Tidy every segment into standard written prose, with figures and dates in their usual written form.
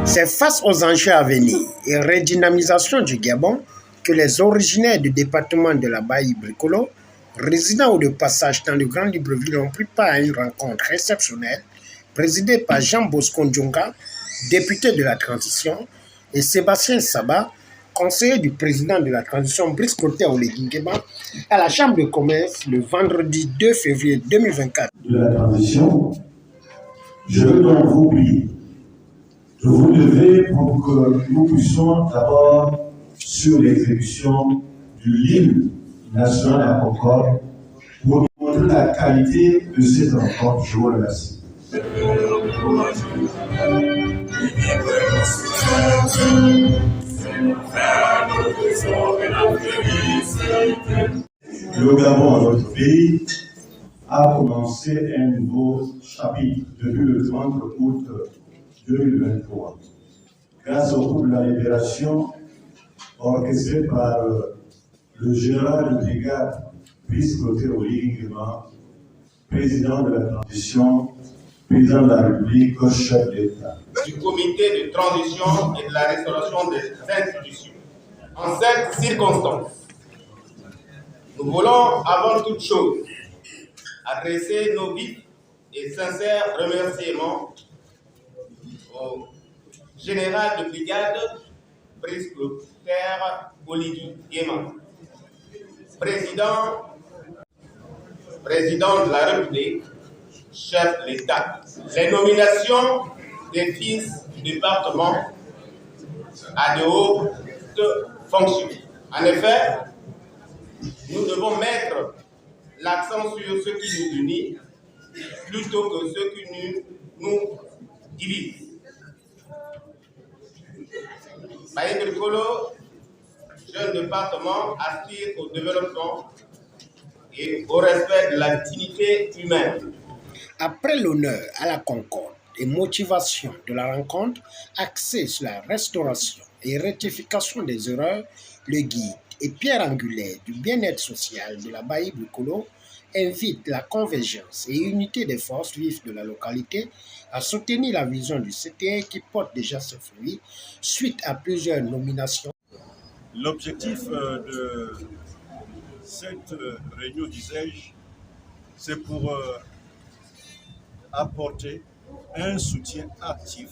C'est face aux enjeux à venir et redynamisation du Gabon que les originaires du département de la Baïe-Brikolo, résidant ou de passage dans le Grand Libreville, ont pris part à une rencontre exceptionnelle présidée par Jean Bosco Ndjonga, député de la transition, et Sébastien Saba, conseiller du président de la transition Brice Clotaire Oligui-Nguema, à la Chambre de commerce le vendredi 2 février 2024. De la transition, je veux donc vous prier de vous lever pour que nous puissions d'abord, sur l'exécution du l'hymne national à Concorde, pour montrer la qualité de cette rencontre. Je vous remercie. Le Gabon, notre pays, a commencé un nouveau chapitre depuis le 30 août 2023. Grâce au coup de la libération orchestré par le général de brigade Brice Clotaire Oligui-Nguema, président de la transition, président de la République, chef d'État. Du comité de transition et de la restauration des institutions. En cette circonstance, nous voulons avant toute chose adresser nos vifs et sincères remerciements au général de brigade Brice Clotaire Oligui-Nguema, président de la République, chef de l'État. Les nominations des fils du département à de hautes fonctions. En effet, nous devons mettre l'accent sur ce qui nous unit plutôt que ce qui nous divise. Baïe-Brikolo, jeune département, aspire au développement et au respect de la dignité humaine. Après l'honneur à la concorde et motivation de la rencontre axée sur la restauration et rectification des erreurs, le guide et pierre angulaire du bien-être social de la Baïe-Brikolo invite la convergence et unité des forces vives de la localité à soutenir la vision du CTE qui porte déjà ses fruits suite à plusieurs nominations. L'objectif de cette réunion, disais-je, c'est pour apporter un soutien actif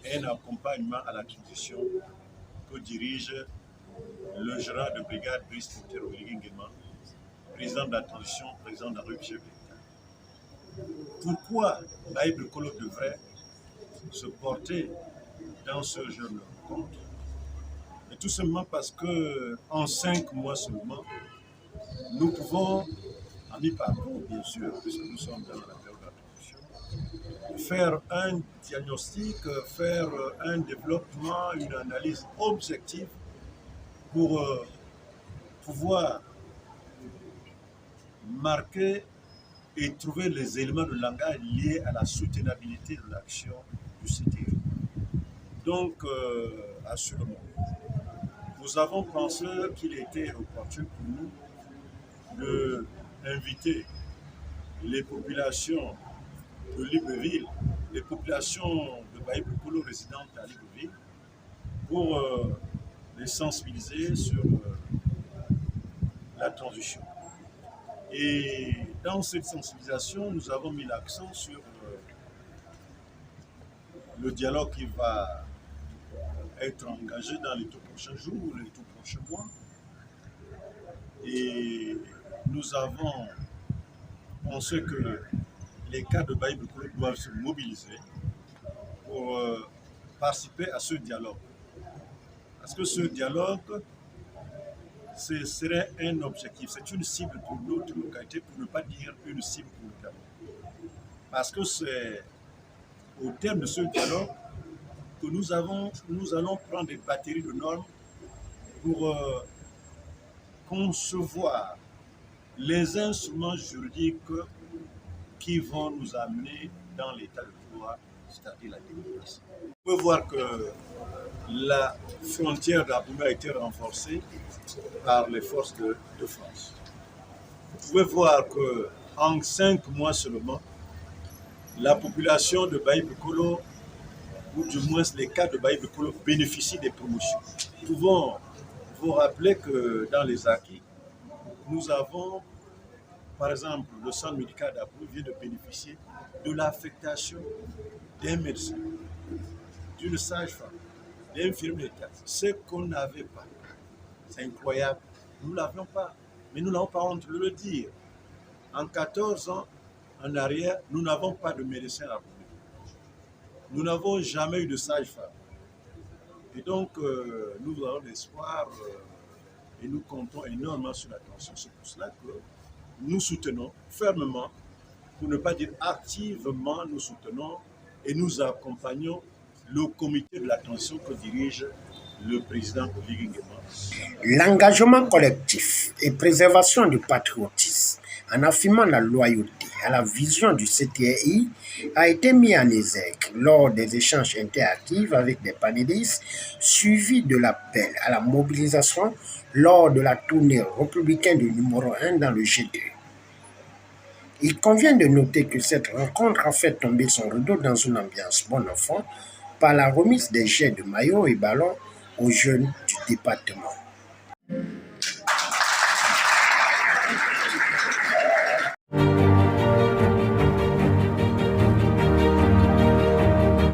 et un accompagnement à la transition que dirige le général de brigade Brice Clotaire Oligui-Nguema, président de la transition, président de la République. Pourquoi Baïe-Brikolo devrait se porter dans ce genre de rencontre? Et tout simplement parce qu'en 5 mois seulement, nous pouvons, à mi-parcours bien sûr, puisque nous sommes dans la période de la transition, faire un diagnostic, faire un développement, une analyse objective pour pouvoir marquer et trouver les éléments de langage liés à la soutenabilité de l'action du CTE. Donc, assurément, nous avons pensé qu'il était opportun pour nous d'inviter les populations de Libreville, les populations de Baïe-Brikolo résidentes à Libreville, pour les sensibiliser sur la transition. Et dans cette sensibilisation, nous avons mis l'accent sur le dialogue qui va être engagé dans les tout prochains jours, les tout prochains mois. Et nous avons pensé que les cadres de Baïe-Brikolo doivent se mobiliser pour participer à ce dialogue. Parce que ce dialogue, ce serait un objectif, c'est une cible pour notre localité, pour ne pas dire une cible pour le Gabon. Parce que c'est au terme de ce dialogue que nous allons prendre des batteries de normes pour concevoir les instruments juridiques qui vont nous amener dans l'état de droit, c'est-à-dire la démocratie. Vous pouvez voir que la frontière d'Aboumé a été renforcée par les forces de France. Vous pouvez voir qu'en 5 mois seulement, la population de Baïe-Brikolo ou du moins les cas de Baye Bikolo bénéficient des promotions. Nous pouvons vous rappeler que dans les acquis, nous avons, par exemple, le centre médical d'Abou vient de bénéficier de l'affectation d'un médecin, d'une sage-femme, d'infirmiers d'État, ce qu'on n'avait pas. C'est incroyable. Nous ne l'avions pas, mais nous n'avons pas honte de le dire. En 14 ans en arrière, nous n'avons pas de médecin à Abou. Nous n'avons jamais eu de sage-femme. Et donc, nous avons l'espoir et nous comptons énormément sur l'attention. C'est pour cela que nous soutenons fermement, pour ne pas dire activement, nous soutenons et nous accompagnons le comité de l'attention que dirige le président Oligui Nguema. L'engagement collectif et préservation du patriotisme en affirmant la loyauté à la vision du CTI a été mis en exergue lors des échanges interactifs avec des panélistes, suivis de l'appel à la mobilisation lors de la tournée républicaine du numéro 1 dans le G2. Il convient de noter que cette rencontre a fait tomber son rideau dans une ambiance bon enfant par la remise des jets de maillots et ballons aux jeunes du département.